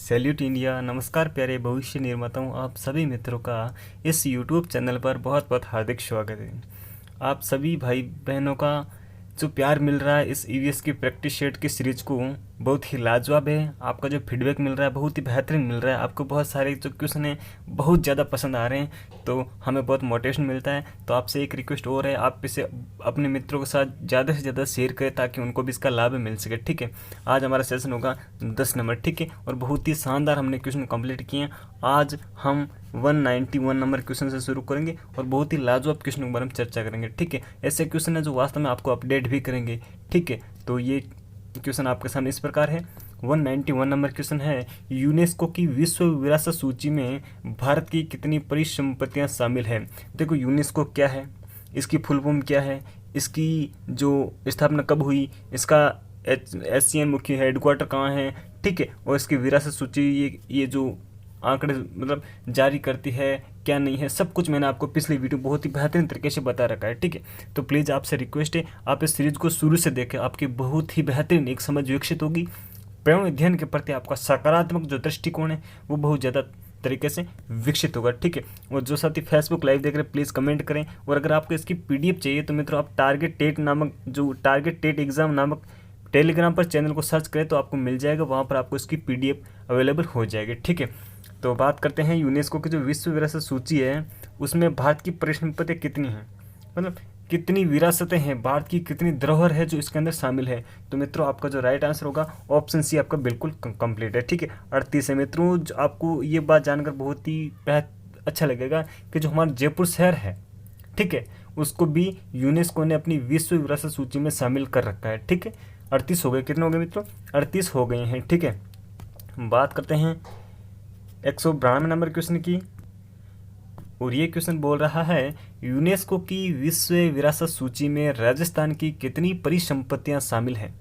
Salute India. नमस्कार प्यारे भविष्य निर्माताओं, आप सभी मित्रों का इस यूट्यूब चैनल पर बहुत बहुत हार्दिक स्वागत है। आप सभी भाई बहनों का जो प्यार मिल रहा है इस ईवीएस की प्रैक्टिस सेट की सीरीज को बहुत ही लाजवाब है। आपका जो फीडबैक मिल रहा है बहुत ही बेहतरीन मिल रहा है। आपको बहुत सारे जो क्वेश्चन हैं बहुत ज़्यादा पसंद आ रहे हैं, तो हमें बहुत मोटिवेशन मिलता है। तो आपसे एक रिक्वेस्ट और है, आप इसे अपने मित्रों के साथ ज़्यादा से ज़्यादा शेयर करें ताकि उनको भी इसका लाभ मिल सके। ठीक है, आज हमारा सेशन होगा 10 नंबर। ठीक है, और बहुत ही शानदार हमने क्वेश्चन कंप्लीट किए हैं। आज हम 191 नंबर क्वेश्चन से शुरू करेंगे और बहुत ही लाजवाब क्वेश्चन के बारे में चर्चा करेंगे। ठीक है, ऐसे क्वेश्चन है जो वास्तव में आपको अपडेट भी करेंगे। ठीक है, तो ये क्वेश्चन आपके सामने इस प्रकार है। 191 नंबर क्वेश्चन है, यूनेस्को की विश्व विरासत सूची में भारत की कितनी परिसंपत्तियां शामिल हैं। देखो, यूनेस्को क्या है, इसकी फुल फॉर्म क्या है, इसकी जो स्थापना कब हुई, इसका एशियन मुख्य हेडक्वार्टर कहाँ है। ठीक है, और इसकी विरासत सूची ये जो आंकड़े मतलब जारी करती है क्या नहीं है, सब कुछ मैंने आपको पिछली वीडियो बहुत ही बेहतरीन तरीके से बता रखा है। ठीक है, तो प्लीज़ आपसे रिक्वेस्ट है आप इस सीरीज को शुरू से देखें, आपकी बहुत ही बेहतरीन एक समझ विकसित होगी। पर्यावरण अध्ययन के प्रति आपका सकारात्मक जो दृष्टिकोण है वो बहुत ज़्यादा तरीके से विकसित होगा। ठीक है, और जो साथी फेसबुक लाइव देख रहे हैं प्लीज़ कमेंट करें। और अगर आपको इसकी पीडीएफ चाहिए तो मित्रों आप टारगेट टेट एग्जाम नामक टेलीग्राम पर चैनल को सर्च करें तो आपको मिल जाएगा, वहाँ पर आपको इसकी पीडीएफ अवेलेबल हो जाएगी। ठीक है, तो बात करते हैं यूनेस्को की जो विश्व विरासत सूची है उसमें भारत की परिसंपत्तियाँ कितनी हैं, मतलब कितनी विरासतें हैं, भारत की कितनी धरोहर है जो इसके अंदर शामिल है। तो मित्रों आपका जो राइट आंसर होगा ऑप्शन सी आपका बिल्कुल कंप्लीट है। ठीक है, 38 है मित्रों। आपको ये बात जानकर बहुत ही अच्छा लगेगा कि जो हमारा जयपुर शहर है, ठीक है, उसको भी यूनेस्को ने अपनी विश्व विरासत सूची में शामिल कर रखा है। ठीक है, 38 हो गए, कितने हो गए मित्रों, 38 हो गए हैं। ठीक है, बात करते हैं 192 नंबर क्वेश्चन की, और ये क्वेश्चन बोल रहा है यूनेस्को की विश्व विरासत सूची में राजस्थान की कितनी परिसंपत्तियां शामिल हैं।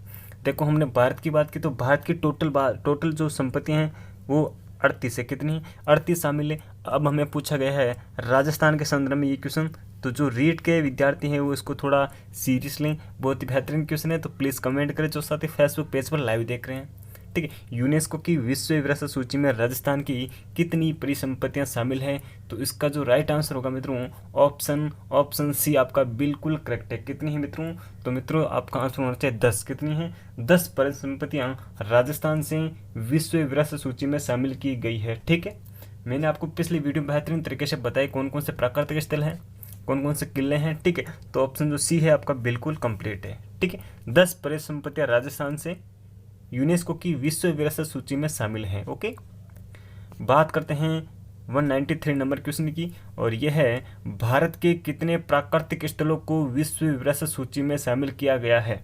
देखो, हमने भारत की बात की तो भारत की टोटल जो संपत्तियां हैं वो 38 है। कितनी, 38 शामिल है। अब हमें पूछा गया है राजस्थान के संदर्भ में ये क्वेश्चन, तो जो रीट के विद्यार्थी हैं वो इसको थोड़ा सीरियस लें, बहुत ही बेहतरीन क्वेश्चन है। तो प्लीज़ कमेंट करें जो साथ ही फेसबुक पेज पर लाइव देख रहे हैं। ठीक है, यूनेस्को की विश्व विरासत सूची में राजस्थान की कितनी परिसंपत्तियां शामिल हैं। तो इसका जो राइट आंसर होगा मित्रों ऑप्शन सी आपका बिल्कुल करेक्ट है। कितनी है मित्रों, तो मित्रों आपका आंसर होना चाहिए 10। कितनी है, 10 परिसंपत्तियां राजस्थान से विश्व विरासत सूची में शामिल की गई है। ठीक है, मैंने आपको पिछली वीडियो में बेहतरीन तरीके से बताई कौन कौन से प्राकृतिक स्थल हैं, कौन कौन से किले हैं। ठीक है, तो ऑप्शन जो सी है आपका बिल्कुल कंप्लीट है। ठीक है, 10 परिसंपत्तियां राजस्थान से यूनेस्को की विश्व विरासत सूची में शामिल हैं। ओके, बात करते हैं 193 नंबर क्वेश्चन की, और यह है भारत के कितने प्राकृतिक स्थलों को विश्व विरासत सूची में शामिल किया गया है।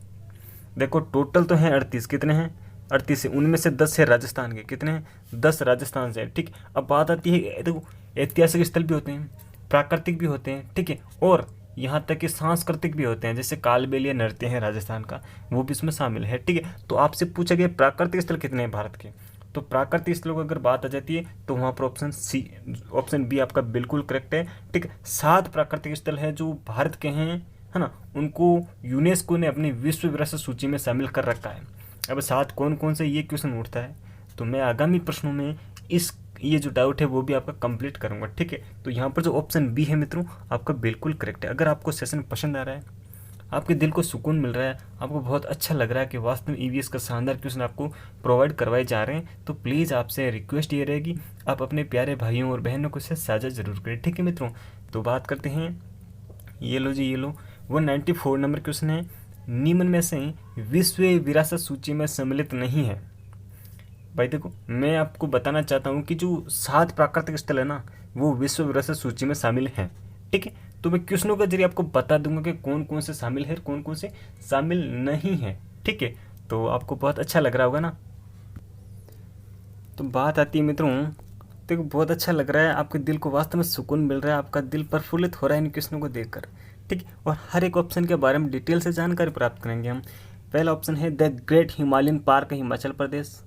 देखो, टोटल तो हैं 38, कितने हैं 38 है, उनमें से 10 है राजस्थान के। कितने हैं, 10 राजस्थान से। ठीक, अब बात आती है, देखो ऐतिहासिक स्थल भी होते हैं, प्राकृतिक भी होते हैं, ठीक है, और यहाँ तक कि सांस्कृतिक भी होते हैं, जैसे कालबेलिया नृत्य है राजस्थान का, वो भी इसमें शामिल है। ठीक है, तो आपसे पूछा गया प्राकृतिक स्थल कितने हैं भारत के, तो प्राकृतिक स्थलों की अगर बात आ जाती है तो वहाँ पर ऑप्शन बी आपका बिल्कुल करेक्ट है। ठीक है, 7 प्राकृतिक स्थल है जो भारत के हैं, है ना, उनको यूनेस्को ने अपनी विश्व विरासत सूची में शामिल कर रखा है। अब 7 कौन कौन से, ये क्वेश्चन उठता है, तो मैं आगामी प्रश्नों में ये जो डाउट है वो भी आपका कंप्लीट करूंगा। ठीक है, तो यहाँ पर जो ऑप्शन बी है मित्रों आपका बिल्कुल करेक्ट है। अगर आपको सेशन पसंद आ रहा है, आपके दिल को सुकून मिल रहा है, आपको बहुत अच्छा लग रहा है कि वास्तव में ईवीएस का शानदार क्वेश्चन आपको प्रोवाइड करवाए जा रहे हैं, तो प्लीज़ आपसे रिक्वेस्ट ये रहेगी आप अपने प्यारे भाइयों और बहनों को इससे साझा जरूर करें। ठीक है मित्रों, तो बात करते हैं, ये लो जी, ये लो 194 नंबर क्वेश्चन है, निम्न में से विश्व विरासत सूची में सम्मिलित नहीं है। भाई देखो, मैं आपको बताना चाहता हूँ कि जो 7 प्राकृतिक स्थल है ना वो विश्व विरासत सूची में शामिल हैं। ठीक है, तो मैं क्वेश्चनों के जरिए आपको बता दूंगा कि कौन कौन से शामिल है, कौन कौन से शामिल नहीं है। ठीक है, तो आपको बहुत अच्छा लग रहा होगा ना। तो बात आती है मित्रों, देखो बहुत अच्छा लग रहा है, आपके दिल को वास्तव में सुकून मिल रहा है, आपका दिल प्रफुल्लित हो रहा है इन क्वेश्चनों को देखकर। ठीक है, और हर एक ऑप्शन के बारे में डिटेल से जानकारी प्राप्त करेंगे हम। पहला ऑप्शन है the great Himalayan park, Himachal Pradesh.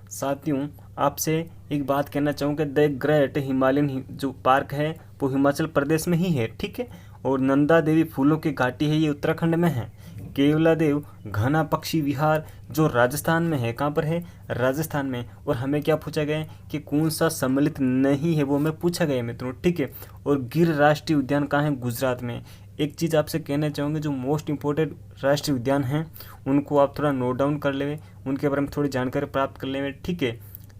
साथियों, आपसे एक बात कहना चाहूँगा, द ग्रेट हिमालयन जो पार्क है वो हिमाचल प्रदेश में ही है। ठीक है, और नंदा देवी फूलों की घाटी है, ये उत्तराखंड में है। केवलादेव घना पक्षी विहार जो राजस्थान में है। कहाँ पर है? राजस्थान में। और हमें क्या पूछा गया है कि कौन सा सम्मिलित नहीं है, वो हमें पूछा गया है मित्रों, ठीक है। और गिर राष्ट्रीय उद्यान कहाँ है? गुजरात में। एक चीज़ आपसे कहना चाहूँगी, जो मोस्ट इम्पोर्टेंट राष्ट्रीय उद्यान हैं उनको आप थोड़ा नोट डाउन कर लेवे, उनके बारे में थोड़ी जानकारी प्राप्त कर लेवे, ठीक है।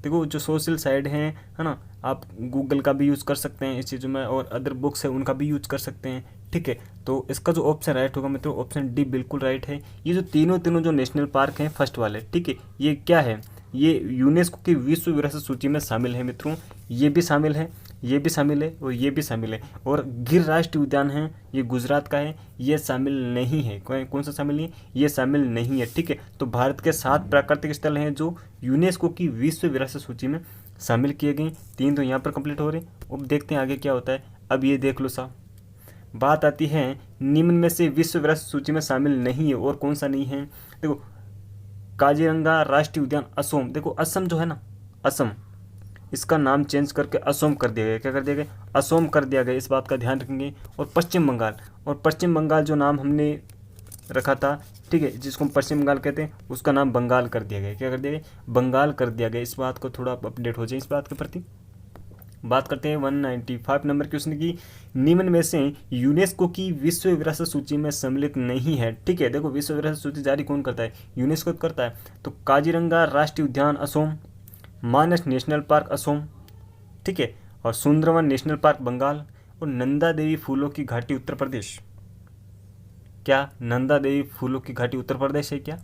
देखो जो सोशल साइट है ना, आप गूगल का भी यूज़ कर सकते हैं इस चीज़ों में, और अदर बुक्स है उनका भी यूज़ कर सकते हैं, ठीक है। तो इसका जो ऑप्शन राइट होगा मित्रों, ऑप्शन डी बिल्कुल राइट है। ये जो तीनों जो नेशनल पार्क हैं फर्स्ट वाले, ठीक है, ये क्या है? ये यूनेस्को की विश्व विरासत सूची में शामिल है मित्रों। ये भी शामिल है, ये भी शामिल है और ये भी शामिल है। और गिर राष्ट्रीय उद्यान है, ये गुजरात का है, ये शामिल नहीं है। कौन सा शामिल नहीं है? ये शामिल नहीं है, ठीक है। तो भारत के 7 प्राकृतिक स्थल हैं जो यूनेस्को की विश्व विरासत सूची में शामिल किए गए। 3 तो यहाँ पर कंप्लीट हो रहे। अब देखते हैं आगे क्या होता है। अब ये देख लो साहब, बात आती है निम्न में से विश्व विरासत सूची में शामिल नहीं है, और कौन सा नहीं है? देखो काजीरंगा राष्ट्रीय उद्यान असम। देखो असम जो है ना, असम, इसका नाम चेंज करके असम कर दिया गया। क्या कर दिया गया? असम कर दिया गया, इस बात का ध्यान रखेंगे। और पश्चिम बंगाल, और पश्चिम बंगाल जो नाम हमने रखा था, ठीक है, जिसको हम पश्चिम बंगाल कहते हैं, उसका नाम बंगाल कर दिया गया। क्या कर दिया गया? बंगाल कर दिया गया। इस बात को थोड़ा अपडेट हो जाए इस बात के प्रति। बात करते हैं 195 नंबर क्वेश्चन की। निम्न में से यूनेस्को की विश्व विरासत सूची में सम्मिलित नहीं है, ठीक है। देखो विश्व विरासत सूची जारी कौन करता है? यूनेस्को करता है। तो काजीरंगा राष्ट्रीय उद्यान असम, मानस नेशनल पार्क असम, ठीक है, और सुंदरवन नेशनल पार्क बंगाल, और नंदा देवी फूलों की घाटी उत्तर प्रदेश। क्या नंदा देवी फूलों की घाटी उत्तर प्रदेश है क्या?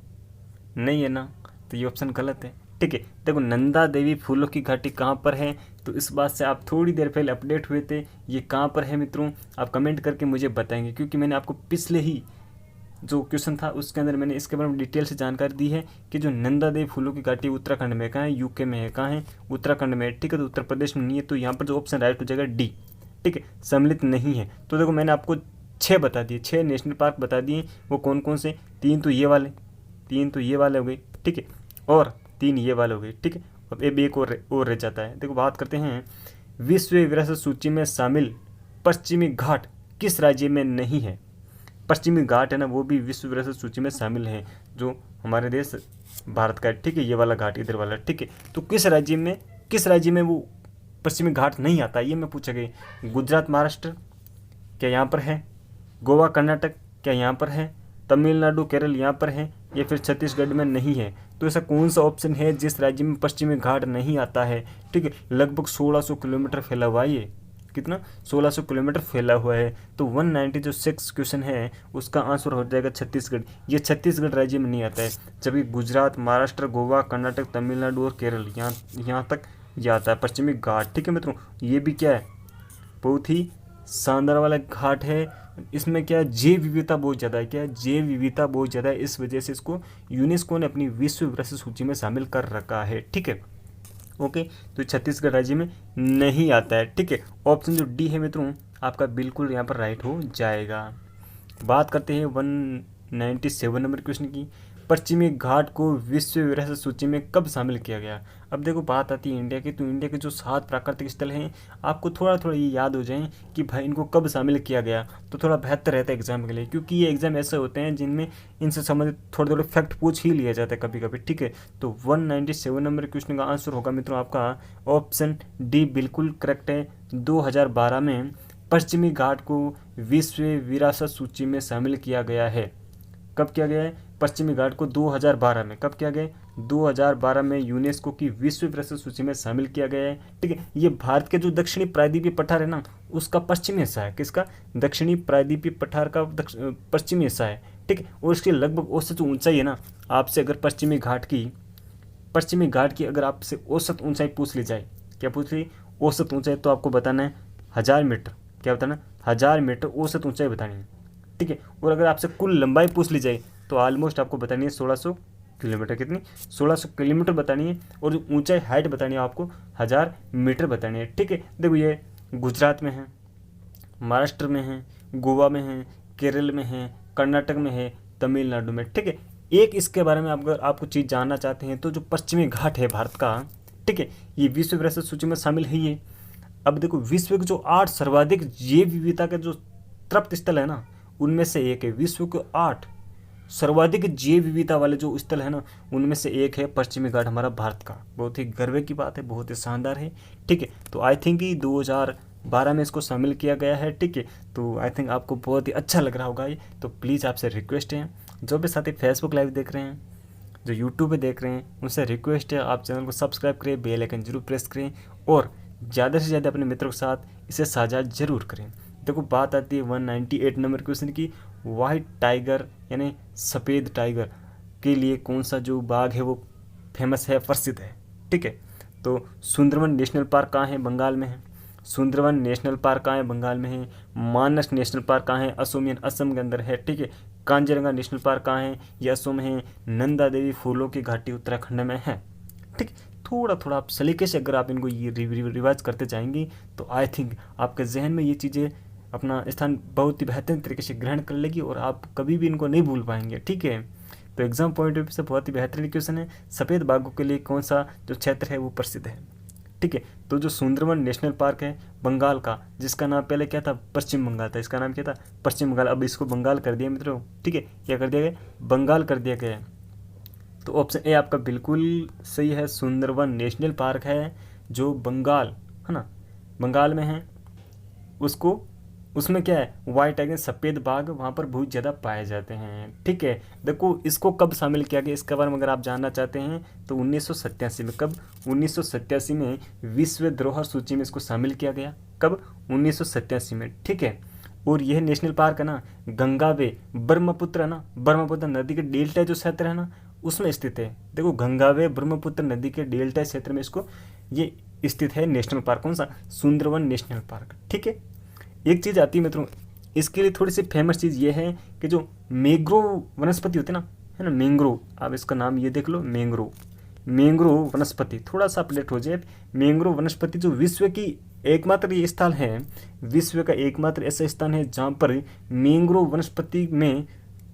नहीं है ना, तो ये ऑप्शन गलत है, ठीक है। देखो नंदा देवी फूलों की घाटी कहाँ पर है, तो इस बात से आप थोड़ी देर पहले अपडेट हुए थे। ये कहाँ पर है मित्रों, आप कमेंट करके मुझे बताएंगे, क्योंकि मैंने आपको पिछले ही जो क्वेश्चन था उसके अंदर मैंने इसके बारे में डिटेल से जानकारी दी है कि जो नंदा देवी फूलों की घाटी उत्तराखंड में, कहाँ है? यूके में है। कहाँ है? उत्तराखंड में, ठीक है। तो उत्तर प्रदेश में नहीं है, तो यहाँ पर जो ऑप्शन राइट हो जाएगा डी, ठीक है, सम्मिलित नहीं है। तो देखो मैंने आपको 6 बता दिए, 6 नेशनल पार्क बता दिए। वो कौन कौन से? 3 तो ये वाले, 3 तो ये वाले हो गए, ठीक है, और 3 ये वाले हो गए, ठीक है। अब एक और रह जाता है। देखो बात करते हैं विश्व विरासत सूची में शामिल पश्चिमी घाट किस राज्य में नहीं है? पश्चिमी घाट है ना, वो भी विश्व विरासत सूची में शामिल है, जो हमारे देश भारत का है, ठीक है। ये वाला घाट इधर वाला, ठीक है। तो किस राज्य में वो पश्चिमी घाट नहीं आता, ये मैं पूछा गया। गुजरात महाराष्ट्र क्या यहाँ पर है? गोवा कर्नाटक क्या यहाँ पर है? तमिलनाडु केरल यहाँ पर है, या फिर छत्तीसगढ़ में नहीं है? तो ऐसा कौन सा ऑप्शन है जिस राज्य में पश्चिमी घाट नहीं आता है, ठीक है। लगभग 1600 किलोमीटर फैला हुआ है ये, कितना? 1600 किलोमीटर फैला हुआ है। तो 196 क्वेश्चन है, उसका आंसर हो जाएगा छत्तीसगढ़। ये छत्तीसगढ़ राज्य में नहीं आता है, जबकि गुजरात, महाराष्ट्र, गोवा, कर्नाटक, तमिलनाडु और केरल यहाँ तक ये आता है पश्चिमी घाट, ठीक है मित्रों। ये भी क्या है? बहुत ही शानदार वाला घाट है। इसमें क्या है? जैव विविधता बहुत ज़्यादा है। क्या है? जैव विविधता बहुत ज़्यादा है, इस वजह से इसको यूनेस्को ने अपनी विश्व विरासत सूची में शामिल कर रखा है, ठीक है। ओके, तो छत्तीसगढ़ राज्य में नहीं आता है, ठीक है। ऑप्शन जो डी है मित्रों आपका बिल्कुल यहाँ पर राइट हो जाएगा। बात करते हैं 197 नंबर क्वेश्चन की। पश्चिमी घाट को विश्व विरासत सूची में कब शामिल किया गया? अब देखो बात आती है इंडिया की, तो इंडिया के जो 7 प्राकृतिक स्थल हैं आपको थोड़ा ये याद हो जाएं कि भाई इनको कब शामिल किया गया, तो थोड़ा बेहतर रहता है एग्जाम के लिए, क्योंकि ये एग्जाम ऐसे होते हैं जिनमें इनसे संबंधित थोड़े फैक्ट पूछ ही लिया जाता है कभी कभी, ठीक है। तो 197 नंबर क्वेश्चन का आंसर होगा मित्रों आपका ऑप्शन डी बिल्कुल करेक्ट है। 2012 में पश्चिमी घाट को विश्व विरासत सूची में शामिल किया गया है। कब किया गया है? पश्चिमी घाट को 2012 में। कब किया गया? 2012 में यूनेस्को की विश्व विरासत सूची में शामिल किया गया है, ठीक है। ये भारत के जो दक्षिणी प्रायद्वीपीय पठार है ना, उसका पश्चिमी हिस्सा है। किसका? दक्षिणी प्रायद्वीपीय पठार का पश्चिमी हिस्सा है, ठीक है। और इसकी लगभग औसत ऊंचाई है ना, आपसे अगर पश्चिमी घाट की अगर आपसे औसत ऊंचाई पूछ ली जाए, क्या पूछ ली? औसत ऊंचाई, तो आपको बताना है 1000 मीटर। क्या बताना? 1000 मीटर औसत ऊंचाई बतानी है, ठीक है। और अगर आपसे कुल लंबाई पूछ ली जाए तो ऑलमोस्ट आपको बतानी है 1600 किलोमीटर। कितनी? 1600 किलोमीटर बतानी है। और जो ऊंचाई हाइट बतानी है आपको 1000 मीटर बतानी है, ठीक है। देखो ये गुजरात में है, महाराष्ट्र में है, गोवा में है, केरल में है, कर्नाटक में है, तमिलनाडु में, ठीक है। एक इसके बारे में अगर आपको चीज़ जानना चाहते हैं तो जो पश्चिमी घाट है भारत का, ठीक है, ये विश्व विरासत सूची में शामिल है ये। अब देखो विश्व के जो 8 सर्वाधिक जैव विविधता के जो तृप्त स्थल है ना, उनमें से एक है। विश्व के 8 सर्वाधिक जैव विविधता वाले जो स्थल है ना, उनमें से एक है पश्चिमी घाट हमारा भारत का। बहुत ही गर्व की बात है, बहुत ही शानदार है। ठीक है, तो आई थिंक कि 2012 में इसको शामिल किया गया है। ठीक है, तो आई थिंक आपको बहुत ही अच्छा लग रहा होगा ये। तो प्लीज़ आपसे रिक्वेस्ट है, जो भी साथी फेसबुक लाइव देख रहे हैं, जो यूट्यूब पे देख रहे हैं, उनसे रिक्वेस्ट है आप चैनल को सब्सक्राइब करें, बेल आइकन जरूर प्रेस करें और ज़्यादा से ज़्यादा अपने मित्रों के साथ इसे साझा जरूर करें। देखो बात आती है 198 नंबर क्वेश्चन की, वाइट टाइगर यानी सफ़ेद टाइगर के लिए कौन सा जो बाघ है वो फेमस है, प्रसिद्ध है। ठीक है, तो सुंदरवन नेशनल पार्क कहाँ है, बंगाल में है। सुंदरवन नेशनल पार्क कहाँ है, बंगाल में है। मानस नेशनल पार्क कहाँ है, असम यानी असम के अंदर है। ठीक है, कांजीरंगा नेशनल पार्क कहाँ है, ये असम है। नंदा देवी फूलों की घाटी उत्तराखंड में है। ठीक, थोड़ा थोड़ा आप सलीके से अगर आप इनको ये रिवाइज करते जाएंगे तो आई थिंक आपके जहन में ये चीज़ें अपना स्थान बहुत ही बेहतरीन तरीके से ग्रहण कर लेगी और आप कभी भी इनको नहीं भूल पाएंगे। ठीक है, तो एग्जाम पॉइंट ऑफ व्यू से बहुत ही बेहतरीन क्वेश्चन है। सफ़ेद बाघों के लिए कौन सा जो क्षेत्र है वो प्रसिद्ध है। ठीक है, तो जो सुंदरवन नेशनल पार्क है बंगाल का, जिसका नाम पहले क्या था, पश्चिम बंगाल था, इसका नाम क्या था, पश्चिम बंगाल। अब इसको बंगाल कर दिया मित्रों। ठीक है, क्या कर दिया गया, बंगाल कर दिया गया। तो ऑप्शन ए आपका बिल्कुल सही है, सुंदरवन नेशनल पार्क है जो बंगाल है ना, बंगाल में है। उसको उसमें क्या है, वाइट टाइगर सफ़ेद बाघ वहाँ पर बहुत ज़्यादा पाए जाते हैं। ठीक है, देखो इसको कब शामिल किया गया, इसके बारे में अगर आप जानना चाहते हैं तो 1987 में। कब, 1987 में विश्व धरोहर सूची में इसको शामिल किया गया। कब, 1987 में। ठीक है, और यह नेशनल पार्क है ना गंगा वे ब्रह्मपुत्र है ना, ब्रह्मपुत्र नदी के डेल्टा जो क्षेत्र है ना उसमें स्थित है। देखो गंगा वे ब्रह्मपुत्र नदी के डेल्टा क्षेत्र में इसको ये स्थित है नेशनल पार्क। कौन सा, सुंदरवन नेशनल पार्क। ठीक है, एक चीज़ आती है मित्रों, इसके लिए थोड़ी सी फेमस चीज़ ये है कि जो मैंग्रोव वनस्पति होती है ना, है ना मैंग्रोव, आप इसका नाम ये देख लो, मैंग्रोव। मैंग्रोव वनस्पति थोड़ा सा अपडेट हो जाए। मैंग्रोव वनस्पति जो विश्व की एकमात्र ये स्थल है, विश्व का एकमात्र ऐसा स्थान है जहाँ पर मैंग्रोव वनस्पति में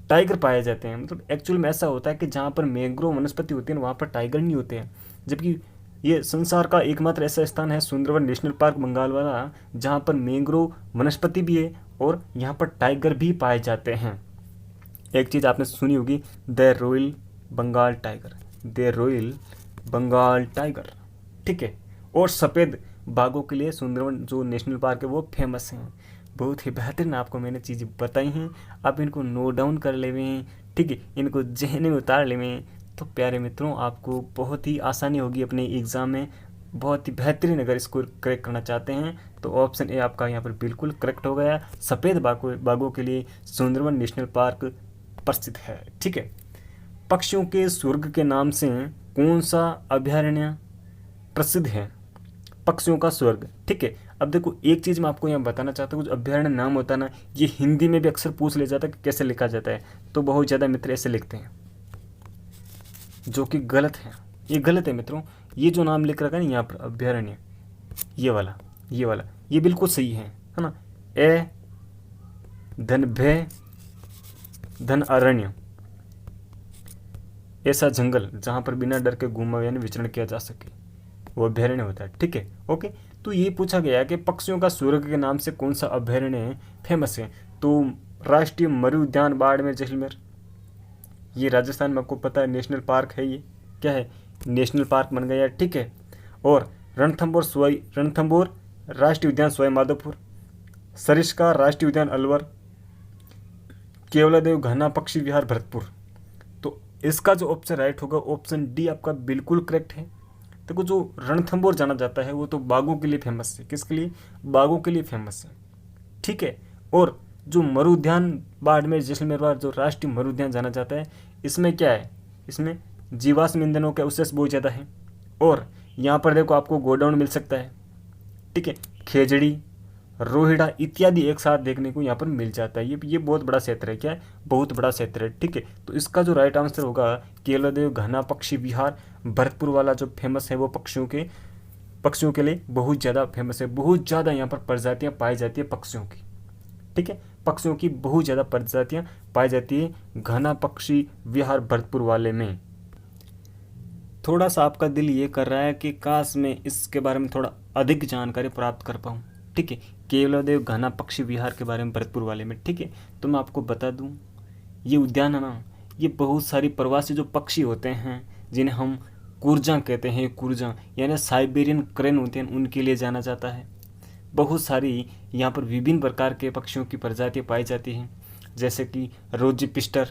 टाइगर पाए जाते हैं। मतलब एक्चुअल में ऐसा होता है कि जहाँ पर मैंग्रोव वनस्पति होती है वहाँ पर टाइगर नहीं होते हैं, जबकि ये संसार का एकमात्र ऐसा स्थान है सुंदरवन नेशनल पार्क बंगाल वाला, जहाँ पर मैंग्रोव वनस्पति भी है और यहाँ पर टाइगर भी पाए जाते हैं। एक चीज़ आपने सुनी होगी, the royal Bengal tiger, the royal Bengal tiger. ठीक है, और सफ़ेद बाघों के लिए सुंदरवन जो नेशनल पार्क है वो फेमस हैं। बहुत ही बेहतरीन आपको मैंने चीज़ें बताई हैं, आप इनको नोट डाउन कर लेवे हैं। ठीक है, इनको जहन में उतार लेवे तो प्यारे मित्रों आपको बहुत ही आसानी होगी अपने एग्ज़ाम में। बहुत ही बेहतरीन अगर इसको करेक्ट करना चाहते हैं तो ऑप्शन ए आपका यहाँ पर बिल्कुल करेक्ट हो गया। सफ़ेद बाघों के लिए सुंदरवन नेशनल पार्क प्रसिद्ध है। ठीक है, पक्षियों के स्वर्ग के नाम से कौन सा अभयारण्य प्रसिद्ध है, पक्षियों का स्वर्ग। ठीक है, अब देखो एक चीज़ मैं आपको यहाँ बताना चाहता हूँ, कुछ अभयारण्य नाम होता है ना, ये हिंदी में भी अक्सर पूछ ले जाता है कि कैसे लिखा जाता है, तो बहुत ज़्यादा मित्र ऐसे लिखते हैं जो कि गलत है। ये गलत है मित्रों, ये जो नाम लिख रखा है ना यहाँ पर अभयारण्य, ये वाला ये बिल्कुल सही है ना। ए धन भय धन अरण्य, ऐसा जंगल जहाँ पर बिना डर के घूमा यानी विचरण किया जा सके, वो अभयारण्य होता है। ठीक है, ओके, तो ये पूछा गया कि पक्षियों का स्वर्ग के नाम से कौन सा अभयारण्य फेमस है, तो राष्ट्रीय मरु उद्यान बाड़मेर जैसलमेर, ये राजस्थान में आपको पता है नेशनल पार्क है, ये क्या है, नेशनल पार्क बन गया। ठीक है, और रणथंबोर राष्ट्रीय उद्यान सवाई माधोपुर, सरिस्का राष्ट्रीय उद्यान अलवर, केवलादेव घना पक्षी विहार भरतपुर। तो इसका जो ऑप्शन राइट होगा ऑप्शन डी आपका बिल्कुल करेक्ट है। देखो जो रणथंबोर जाना जाता है वो तो बाघों के लिए फेमस है, किसके लिए, बाघों के लिए फेमस है। ठीक है, और जो मरु उद्यान बाड़मेर जैसलमेर जो राष्ट्रीय मरु उद्यान जाना जाता है, इसमें क्या है, इसमें जीवाश्म ईंधनों का अवशेष बहुत ज़्यादा है और यहाँ पर देखो आपको गोडाउन मिल सकता है। ठीक है, खेजड़ी रोहिड़ा इत्यादि एक साथ देखने को यहाँ पर मिल जाता है। ये बहुत बड़ा क्षेत्र है, क्या है, बहुत बड़ा क्षेत्र है। ठीक है, तो इसका जो राइट आंसर होगा केवलादेव घना पक्षी विहार भरतपुर वाला जो फेमस है वो पक्षियों के लिए बहुत ज़्यादा फेमस है। बहुत ज़्यादा यहाँ पर प्रजातियाँ पाई जाती है पक्षियों की। ठीक है, पक्षियों की बहुत ज़्यादा प्रजातियाँ पाई जाती है घना पक्षी विहार भरतपुर वाले में। थोड़ा सा आपका दिल ये कर रहा है कि काश मैं इसके बारे में थोड़ा अधिक जानकारी प्राप्त कर पाऊँ। ठीक है, केवलादेव घना पक्षी विहार के बारे में भरतपुर वाले में। ठीक है, तो मैं आपको बता दूं ये उद्यान है ना, ये बहुत सारी प्रवासी जो पक्षी होते हैं जिन्हें हम कुरजा कहते हैं, कुरजा यानी साइबेरियन क्रेन होते हैं, उनके लिए जाना जाता है। बहुत सारी यहाँ पर विभिन्न प्रकार के पक्षियों की प्रजातियाँ पाई जाती हैं, जैसे कि रोजी पिस्टर,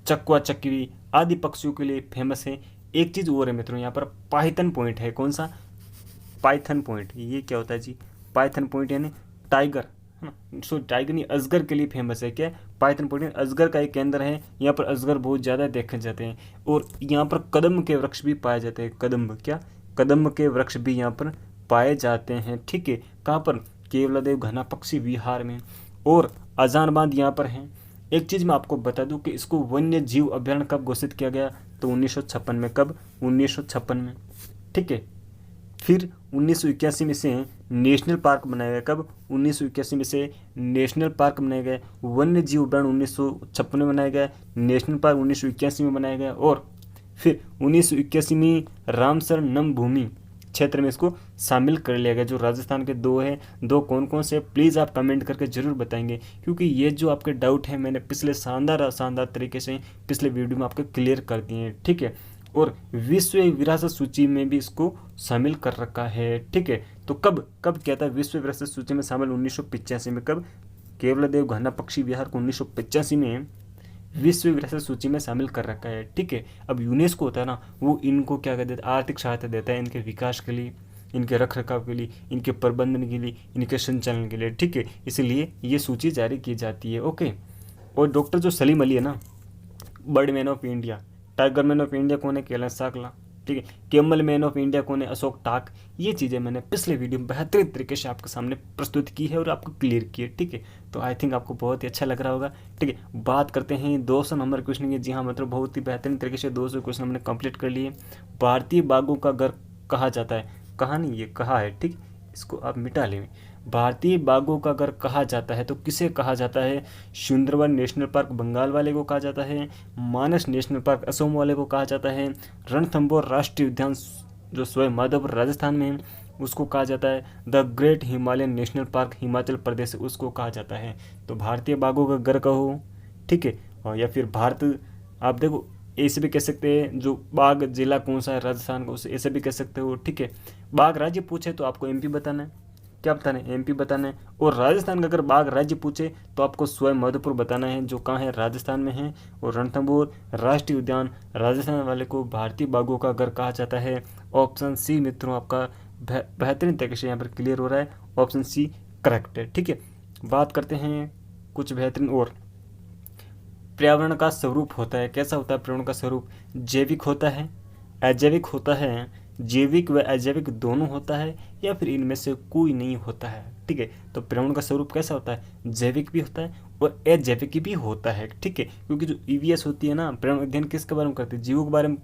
चकवा चकवी आदि पक्षियों के लिए फेमस है। एक चीज़ और है मित्रों, यहाँ पर पाइथन पॉइंट है। कौन सा? Python point. ये क्या होता है जी? पाइथन पॉइंट यानी टाइगर, है ना। सो टाइगर नहीं, अजगर के लिए फेमस है। क्या? पाइथन पॉइंट अजगर का एक केंद्र है। यहाँ पर अजगर बहुत ज़्यादा देखे जाते हैं और यहाँ पर कदम के वृक्ष भी पाए जाते हैं। कदम्ब, क्या? कदम्ब के वृक्ष भी यहाँ पर पाए जाते हैं। ठीक है, कहाँ पर? केवलादेव घना पक्षी विहार में। और अजान बांध यहाँ पर है। एक चीज़ मैं आपको बता दूं कि इसको वन्य जीव अभ्यारण्य कब घोषित किया गया? तो 1956 में। कब? 1956 में। ठीक है, फिर 1981 में से नेशनल पार्क बनाया गया। कब? 1981 में से नेशनल पार्क बनाया गया। वन्य जीव अभ्यारण्य 1956 में बनाया गया, नेशनल पार्क 1981 में बनाया गया। और फिर 1981 में रामसर नम भूमि क्षेत्र में इसको शामिल कर लिया गया। जो राजस्थान के दो है, दो कौन कौन से, प्लीज़ आप कमेंट करके ज़रूर बताएंगे, क्योंकि ये जो आपके डाउट है मैंने पिछले शानदार तरीके से पिछले वीडियो में आपको क्लियर कर दिए हैं। ठीक है, और विश्व विरासत सूची में भी इसको शामिल कर रखा है। ठीक है, तो कब कब किया था विश्व विरासत सूची में शामिल? 1985 में। कब? केवलादेव घना पक्षी विहार को 1985 में विश्व विरासत सूची में शामिल कर रखा है। ठीक है, अब यूनेस्को होता है ना, वो इनको क्या कहते हैं? आर्थिक सहायता देता है इनके विकास के लिए, इनके रख रखाव के लिए, इनके प्रबंधन के लिए, इनके संचालन के लिए। ठीक है, इसलिए ये सूची जारी की जाती है। ओके, और डॉक्टर जो सलीम अली है ना, bird man of India, tiger man of India कौन है? कैलाश साकला। ठीक है, कैमल मैन ऑफ इंडिया कौन है? अशोक टाक। ये चीज़ें मैंने पिछले वीडियो में बेहतरीन तरीके से आपके सामने प्रस्तुत की है और आपको क्लियर की है। ठीक है, तो आई थिंक आपको बहुत ही अच्छा लग रहा होगा। ठीक है, बात करते हैं 200 नंबर क्वेश्चन की। जी हाँ, मतलब बहुत ही बेहतरीन तरीके से 200 क्वेश्चन हमने कंप्लीट कर लिए। भारतीय बाघों का घर कहा जाता है, कहा नहीं, ये कहा है। ठीक, इसको आप मिटा लें। भारतीय बाघों का घर कहा जाता है तो किसे कहा जाता है? सुंदरवन नेशनल पार्क बंगाल वाले को कहा जाता है, मानस नेशनल पार्क असम वाले को कहा जाता है, रणथंभौर राष्ट्रीय उद्यान जो स्वयं माधवपुर राजस्थान में है उसको कहा जाता है, the great Himalayan national park Himachal Pradesh उसको कहा जाता है। तो भारतीय बाघों का घर कहो, ठीक है, और या फिर भारत, आप देखो ऐसे भी कह सकते हैं, जो बाघ जिला कौन सा है राजस्थान का, उसे ऐसे भी कह सकते हो। ठीक है, बाघ राज्य पूछे तो आपको एमपी बताना है। क्या बताना है? एमपी बताना है। और राजस्थान का अगर बाघ राज्य पूछे तो आपको स्वयं माधोपुर बताना है, जो कहाँ है? राजस्थान में है। और रणथंभौर राष्ट्रीय उद्यान राजस्थान वाले को भारतीय बाघों का घर कहा जाता है। ऑप्शन सी मित्रों आपका बेहतरीन तरीके से यहाँ पर क्लियर हो रहा है। ऑप्शन सी करेक्ट है। ठीक है, बात करते हैं कुछ बेहतरीन और। पर्यावरण का स्वरूप होता है, कैसा होता है पर्यावरण का स्वरूप? जैविक होता है, अजैविक होता है, जैविक व अजैविक दोनों होता है, या फिर इनमें से कोई नहीं होता है। ठीक है, तो पर्यावरण का स्वरूप कैसा होता है? जैविक भी होता है और अजैविक भी होता है। ठीक है, क्योंकि जो ईवीएस होती है ना, पर्यावरण अध्ययन किसके बारे में करते हैं? जीवों के बारे में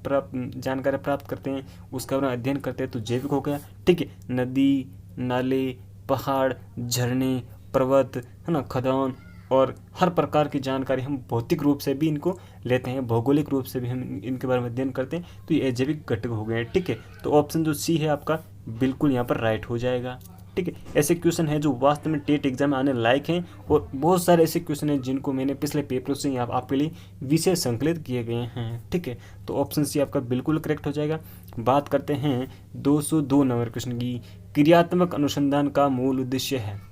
जानकारी प्राप्त करते हैं, उसका बारे में अध्ययन करते हैं, तो जैविक हो गया। ठीक है, नदी नाले पहाड़ झरने पर्वत, है ना, खदान और हर प्रकार की जानकारी हम भौतिक रूप से भी इनको लेते हैं, भौगोलिक रूप से भी हम इनके बारे में अध्ययन करते हैं, तो ये अजैविक घटक हो गए। ठीक है, तो ऑप्शन जो सी है आपका बिल्कुल यहाँ पर राइट हो जाएगा। ठीक है, ऐसे क्वेश्चन है जो वास्तव में टेट एग्जाम में आने लायक हैं, और बहुत सारे ऐसे क्वेश्चन हैं जिनको मैंने पिछले पेपरों से यहाँ आपके लिए विशेष संकलित किए गए हैं। ठीक है, तो ऑप्शन सी आपका बिल्कुल करेक्ट हो जाएगा। बात करते हैं 202 नंबर क्वेश्चन की। क्रियात्मक अनुसंधान का मूल उद्देश्य है।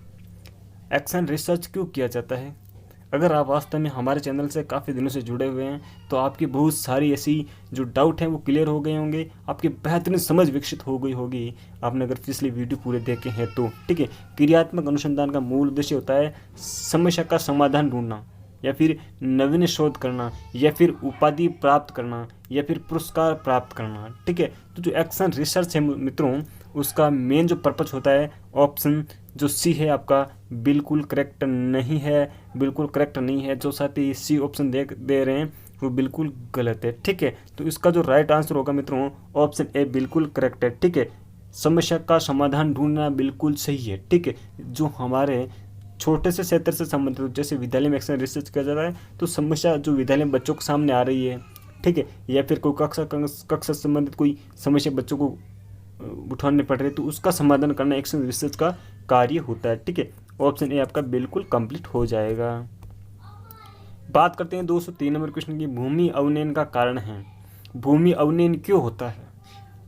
एक्शन रिसर्च क्यों किया जाता है? अगर आप वास्तव में हमारे चैनल से काफ़ी दिनों से जुड़े हुए हैं तो आपकी बहुत सारी ऐसी जो डाउट हैं वो क्लियर हो गए होंगे, आपकी बेहतरीन समझ विकसित हो गई होगी आपने अगर पिछली वीडियो पूरे देखे हैं तो। ठीक है, क्रियात्मक अनुसंधान का मूल उद्देश्य होता है समस्या का समाधान ढूंढना, या फिर नवीन शोध करना, या फिर उपाधि प्राप्त करना, या फिर पुरस्कार प्राप्त करना। ठीक है, तो जो एक्शन रिसर्च है मित्रों, उसका मेन जो पर्पज होता है, ऑप्शन जो सी है आपका बिल्कुल करेक्ट नहीं है, बिल्कुल करेक्ट नहीं है। जो साथी सी ऑप्शन दे रहे हैं वो बिल्कुल गलत है। ठीक है, तो इसका जो राइट आंसर होगा मित्रों, ऑप्शन ए बिल्कुल करेक्ट है। ठीक है, समस्या का समाधान ढूंढना बिल्कुल सही है। ठीक है, जो हमारे छोटे से क्षेत्र से संबंधित, जैसे विद्यालय में एक्शन रिसर्च किया जा रहा है, तो समस्या जो विद्यालय में बच्चों के सामने आ रही है, ठीक है, या फिर कोई कक्षा से संबंधित कोई समस्या बच्चों को उठाने पड़ रही है, तो उसका समाधान करना एक्शन रिसर्च का कार्य होता है। ठीक है, ऑप्शन ए आपका बिल्कुल कंप्लीट हो जाएगा। बात करते हैं 203 नंबर क्वेश्चन की, भूमि अवनयन का कारण है। भूमि अवनयन क्यों होता है?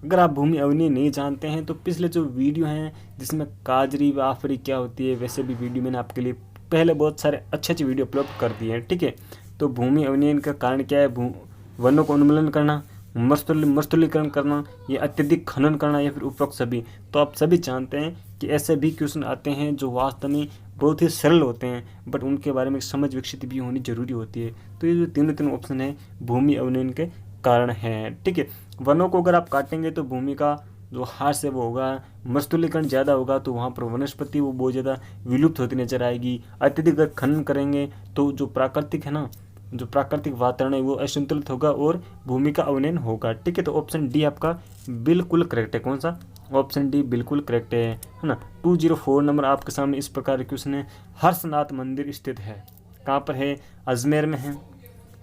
अगर आप भूमि अवनयन नहीं जानते हैं तो पिछले जो वीडियो हैं जिसमें काजरी व आफरी क्या होती है, वैसे भी वीडियो मैंने आपके लिए पहले बहुत सारे अच्छे वीडियो अपलोड कर दिए हैं, ठीक है। तो भूमि अवनयन का कारण क्या है? वनों को उन्मूलन करना, मरुस्थलीकरण करना, या अत्यधिक खनन करना, या फिर उपरोक्त सभी। तो आप सभी जानते हैं कि ऐसे भी क्वेश्चन आते हैं जो वास्तव में बहुत ही सरल होते हैं, बट उनके बारे में समझ विकसित भी होनी जरूरी होती है। तो ये जो तीनों ऑप्शन है भूमि अवनयन के कारण है, ठीक है। वनों को अगर आप काटेंगे तो भूमि का जो ह्रास है वो होगा, मरुस्थलीकरण ज़्यादा होगा तो वहाँ पर वनस्पति वो बहुत ज़्यादा विलुप्त होती नजर आएगी। अत्यधिक अगर खनन करेंगे तो जो प्राकृतिक है ना, जो प्राकृतिक वातावरण है वो असंतुलित होगा और भूमि का अवनयन होगा, ठीक है। तो ऑप्शन डी आपका बिल्कुल करेक्ट है। कौन सा? ऑप्शन डी बिल्कुल करेक्ट है ना। 204 नंबर आपके सामने इस प्रकार के क्वेश्चन है, हर्षनाथ मंदिर स्थित है कहाँ पर है? अजमेर में है,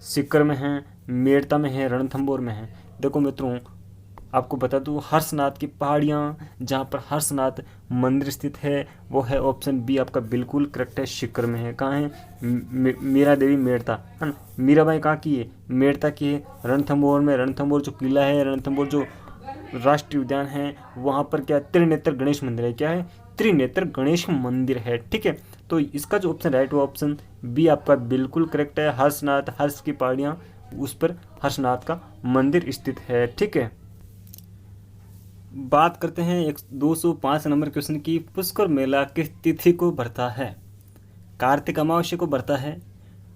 सीकर में है, मेड़ता में है, रणथंभौर में है। देखो मित्रों, आपको बता दूं, हर्षनाथ की पहाड़ियाँ जहाँ पर हर्षनाथ मंदिर स्थित है वो है ऑप्शन बी आपका बिल्कुल करेक्ट है, सीकर में है। कहाँ है? मीरा देवी मेड़ता, है ना। मीराबाई कहाँ की है? मेड़ता की है। रणथंभौर में, रणथंभौर जो किला है, रणथंभौर जो राष्ट्रीय उद्यान है, वहाँ पर क्या त्रिनेत्र गणेश मंदिर है। क्या है? त्रिनेत्र गणेश मंदिर है, ठीक है। तो इसका जो ऑप्शन राइट वो ऑप्शन बी आपका बिल्कुल करेक्ट है, हर्षनाथ, हर्ष की पहाड़ियाँ, उस पर हर्षनाथ का मंदिर स्थित है, ठीक है। बात करते हैं 205 नंबर क्वेश्चन की, पुष्कर मेला किस तिथि को भरता है? कार्तिक अमावस्या को भरता है,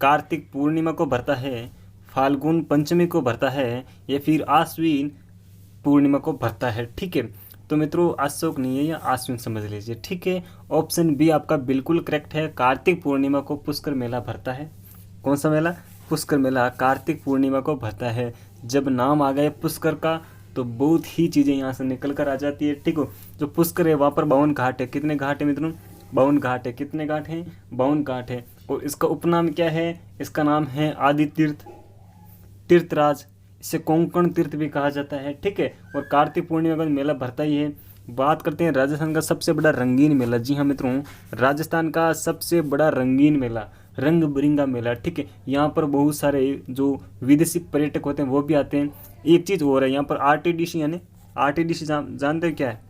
कार्तिक पूर्णिमा को भरता है, फाल्गुन पंचमी को भरता है, या फिर आश्विन पूर्णिमा को भरता है, ठीक है। तो मित्रों अशोक नहीं है, या आश्विन समझ लीजिए, ठीक है। ऑप्शन बी आपका बिल्कुल करेक्ट है, कार्तिक पूर्णिमा को पुष्कर मेला भरता है। कौन सा मेला? पुष्कर मेला कार्तिक पूर्णिमा को भरता है। जब नाम आ गए पुष्कर का तो बहुत ही चीज़ें यहाँ से निकल कर आ जाती है, ठीक हो। जो पुष्कर है वहाँ पर 52 घाट है। कितने घाट है मित्रों? 52 घाट है। कितने घाट हैं? 52 घाट है। और इसका उपनाम क्या है? इसका नाम है आदि तीर्थ, तीर्थराज, इसे कोंकण तीर्थ भी कहा जाता है, ठीक है। और कार्तिक पूर्णिमा का मेला भरता ही है। बात करते हैं राजस्थान का सबसे बड़ा रंगीन मेला। जी हाँ मित्रों, राजस्थान का सबसे बड़ा रंगीन मेला, रंग बिरंगा मेला, ठीक है। यहाँ पर बहुत सारे जो विदेशी पर्यटक होते हैं वो भी आते हैं। एक चीज़ और है यहाँ पर, आरटीडीसी, यानी आरटीडीसी जानते हैं क्या है?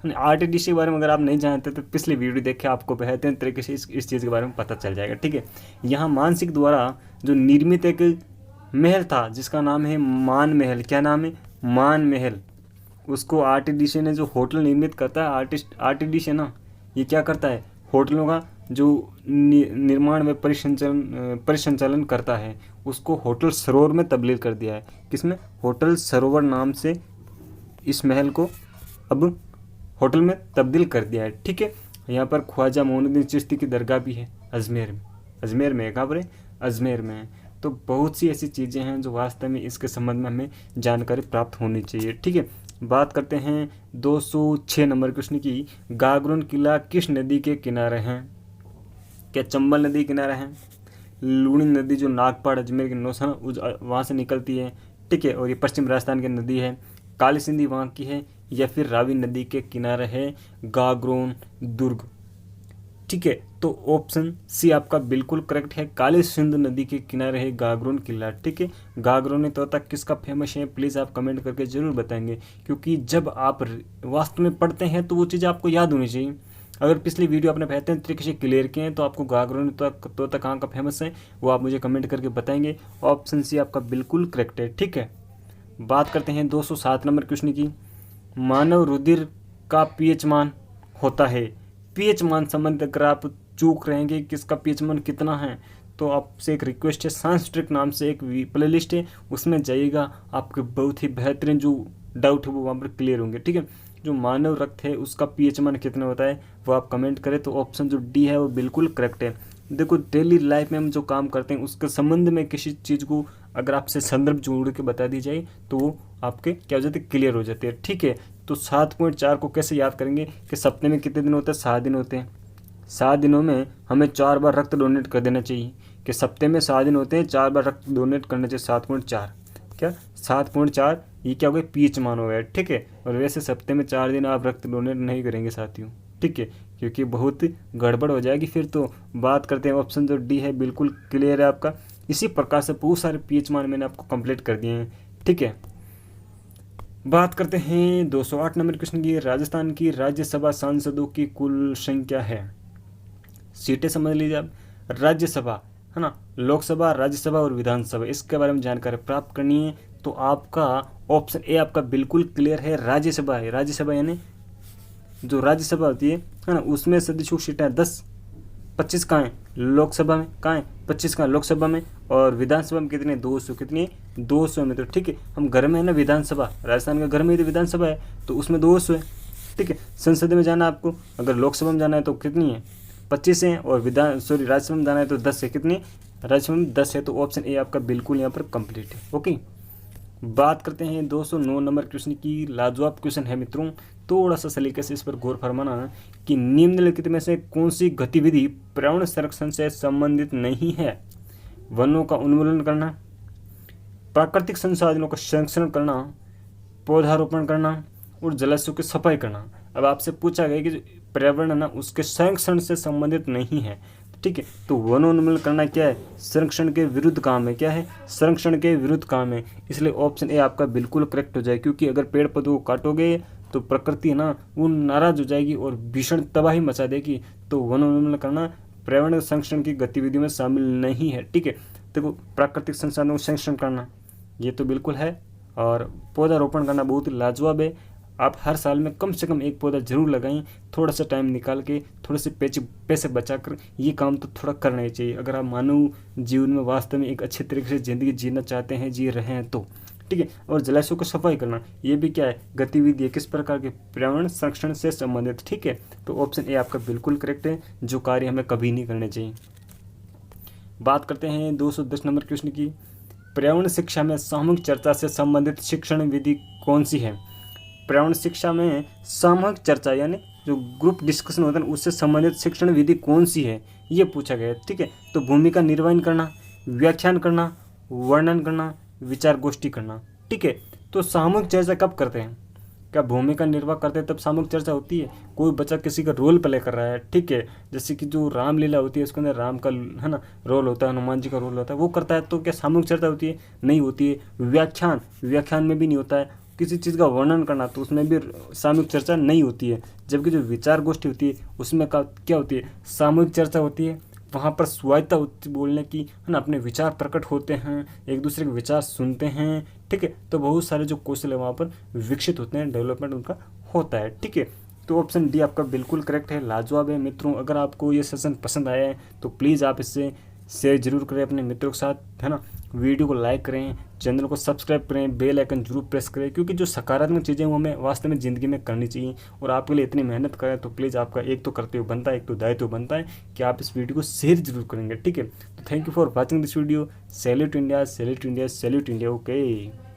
आरटीडीसी के बारे में अगर आप नहीं जानते तो पिछली वीडियो देखे, आपको बेहतरीन तरीके से इस चीज़ के बारे में पता चल जाएगा, ठीक है। यहाँ मानसिक द्वारा जो निर्मित एक महल था जिसका नाम है मान महल। क्या नाम है? मान महल। उसको आरटीडीसी ने जो होटल निर्मित करता है, आरटीडीसी ना, ये क्या करता है? होटलों का जो निर्माण में परिसंचालन करता है, उसको होटल सरोवर में तब्दील कर दिया है। किसमें? होटल सरोवर नाम से इस महल को अब होटल में तब्दील कर दिया है, ठीक है। यहाँ पर ख्वाजा मोइनुद्दीन चिश्ती की दरगाह भी है अजमेर में। अजमेर में कहाँ पर है? अजमेर में। तो बहुत सी ऐसी चीज़ें हैं जो वास्तव में इसके संबंध में हमें जानकारी प्राप्त होनी चाहिए, ठीक है। बात करते हैं 206 नंबर क्वेश्चन की, गागरोन किला किस नदी के किनारे हैं? क्या चंबल नदी के किनारे हैं? लूनी नदी जो नागपाड़ अजमेर के नौसा वहाँ से निकलती है, ठीक है। और ये पश्चिम राजस्थान की नदी है। काली सिंधी वहाँ की है, या फिर रावी नदी के किनारे है गागरोन दुर्ग, ठीक है। तो ऑप्शन सी आपका बिल्कुल करेक्ट है, काली सिंध नदी के किनारे है गागरोन किला, ठीक है। गागरोन तोता किसका फेमस है? प्लीज़ आप कमेंट करके ज़रूर बताएंगे, क्योंकि जब आप वास्तव में पढ़ते हैं तो वो चीज़ आपको याद होनी चाहिए। अगर पिछली वीडियो आपने बेहतरीन तरीके से क्लियर किए हैं तो आपको गागरोन तोता कहाँ का फेमस है वो आप मुझे कमेंट करके बताएंगे। ऑप्शन सी आपका बिल्कुल करेक्ट है, ठीक है। बात करते हैं 207 नंबर क्वेश्चन की, मानव रुधिर का पीएच मान होता है। पीएच मान संबंध अगर आप चूक रहेंगे किसका पीएच मान कितना है, तो आपसे एक रिक्वेस्ट है, साइंस ट्रिक नाम से एक प्ले लिस्ट है, उसमें जाइएगा, आपके बहुत ही बेहतरीन जो डाउट है वो वहाँ पर क्लियर होंगे, ठीक है। जो मानव रक्त है उसका पीएच मान कितना होता है वो आप कमेंट करें। तो ऑप्शन जो डी है वो बिल्कुल करेक्ट है। देखो डेली लाइफ में हम जो काम करते हैं उसके संबंध में किसी चीज़ को अगर आपसे संदर्भ जोड़ के बता दी जाए तो वो आपके क्या हो जाते हैं? क्लियर हो जाते हैं, ठीक है। तो 7.4 को कैसे याद करेंगे कि सप्ताह में कितने दिन होते हैं? 7 दिन होते हैं। 7 दिनों में हमें 4 बार रक्त डोनेट कर देना चाहिए, कि सप्ताह में 7 दिन होते हैं, 4 बार रक्त डोनेट करना चाहिए। 7.4 क्या 7.4 ये क्या हो गया? पीएच मान हो गया, ठीक है। और वैसे सप्ताह में 4 दिन आप रक्त डोनेट नहीं करेंगे साथियों, ठीक है, क्योंकि बहुत गड़बड़ हो जाएगी फिर। तो बात करते हैं ऑप्शन जो डी है, बिल्कुल क्लियर है आपका। इसी प्रकार से बहुत सारे पीएच मान मैंने आपको कंप्लीट कर दिए हैं, ठीक है। बात करते हैं 208 नंबर क्वेश्चन की। राजस्थान की राज्यसभा सांसदों की कुल संख्या है, सीटें समझ लीजिए आप। राज्यसभा है ना, लोकसभा, राज्यसभा और विधानसभा, इसके बारे में जानकारी प्राप्त करनी है तो आपका ऑप्शन ए आपका बिल्कुल क्लियर है, राज्यसभा है। राज्यसभा यानी जो राज्यसभा होती है ना, उसमें सदस्यों की सीटें 10, 25 कहाँ है लोकसभा में, कहाँ है 25 कहाँ लोकसभा में, और विधानसभा में कितने 200, कितनी 200 में। तो ठीक है, हम घर में है ना विधानसभा, राजस्थान का घर में ही तो विधानसभा है, तो उसमें 200 है, ठीक है। संसद में जाना आपको, अगर लोकसभा में जाना है तो कितनी है 25 है, और राज्यसभा में जाना है तो 10 है, कितनी राज्यसभा में 10 है। तो ऑप्शन ए आपका बिल्कुल यहाँ पर कंप्लीट है, ओके। बात करते हैं 209 नंबर क्वेश्चन की। लाजवाब क्वेश्चन है मित्रों, थोड़ा सा सलीके से इस पर गौर फरमाना कि निम्नलिखित में से कौन सी गतिविधि पर्यावरण संरक्षण से संबंधित नहीं है। वनों का उन्मूलन करना, प्राकृतिक संसाधनों का संरक्षण करना, पौधारोपण करना और जलाशयों की सफाई करना। अब आपसे पूछा गया कि पर्यावरण है ना उसके संरक्षण से संबंधित नहीं है, ठीक है। तो वनोन्मूलन करना क्या है, संरक्षण के विरुद्ध काम है, क्या है संरक्षण के विरुद्ध काम है। इसलिए ऑप्शन ए आपका बिल्कुल करेक्ट हो जाए, क्योंकि अगर पेड़ पौधों को काटोगे तो प्रकृति है ना वो नाराज हो जाएगी और भीषण तबाही मचा देगी। तो वनोन्मूलन करना पर्यावरण संरक्षण की गतिविधियों में शामिल नहीं है, ठीक है। देखो प्राकृतिक संसाधनों का संरक्षण करना ये तो बिल्कुल है, और पौधारोपण करना बहुत ही लाजवाब है। आप हर साल में कम से कम एक पौधा जरूर लगाएं, थोड़ा सा टाइम निकाल के, थोड़े से पैसे बचाकर, ये काम तो थोड़ा करना ही चाहिए अगर आप मानव जीवन में वास्तव में एक अच्छे तरीके से ज़िंदगी जीना चाहते हैं, जी रहे हैं तो, ठीक है। और जलाशयों को सफाई करना ये भी क्या है गतिविधि है, किस प्रकार के पर्यावरण संरक्षण से संबंधित, ठीक है। तो ऑप्शन ए आपका बिल्कुल करेक्ट है, जो कार्य हमें कभी नहीं करने चाहिए। बात करते हैं 210 नंबर क्वेश्चन की। पर्यावरण शिक्षा में सामूहिक चर्चा से संबंधित शिक्षण विधि कौन सी है। पर्यावरण शिक्षा में सामूहिक चर्चा यानी जो ग्रुप डिस्कशन होता है उससे संबंधित शिक्षण विधि कौन सी है, ये पूछा गया है, ठीक है। तो भूमिका निर्वहन करना, व्याख्यान करना, वर्णन करना, विचार गोष्ठी करना, ठीक है। तो सामूहिक चर्चा कब करते हैं, क्या भूमिका निर्वाह करते हैं तब सामूहिक चर्चा होती है। कोई बच्चा किसी का रोल प्ले कर रहा है, ठीक है, जैसे कि जो रामलीला होती है उसके अंदर राम का है ना रोल होता है, हनुमान जी का रोल होता है, वो करता है, तो क्या सामूहिक चर्चा होती है, नहीं होती है। व्याख्यान में भी नहीं होता है। किसी चीज़ का वर्णन करना तो उसमें भी सामूहिक चर्चा नहीं होती है। जबकि जो विचार गोष्ठी होती है उसमें क्या होती है, सामूहिक चर्चा होती है। वहाँ पर स्वायत्ता होती है बोलने की, है ना, अपने विचार प्रकट होते हैं, एक दूसरे के विचार सुनते हैं, ठीक है। तो बहुत सारे जो कौशल है वहाँ पर विकसित होते हैं, डेवलपमेंट उनका होता है, ठीक है। तो ऑप्शन डी आपका बिल्कुल करेक्ट है, लाजवाब है मित्रों। अगर आपको ये सेशन पसंद आया है तो प्लीज़ आप इससे शेयर जरूर करें अपने मित्रों के साथ, है ना। वीडियो को लाइक करें, चैनल को सब्सक्राइब करें, बेल आइकन जरूर प्रेस करें, क्योंकि जो सकारात्मक चीज़ें वो हमें वास्तव में ज़िंदगी में करनी चाहिए। और आपके लिए इतनी मेहनत करें तो प्लीज़ आपका एक तो कर्तव्य बनता है, एक तो दायित्व बनता है कि आप इस वीडियो को शेयर जरूर करेंगे, ठीक है। तो thank you for watching this video. Salute India, salute India, salute India, okay.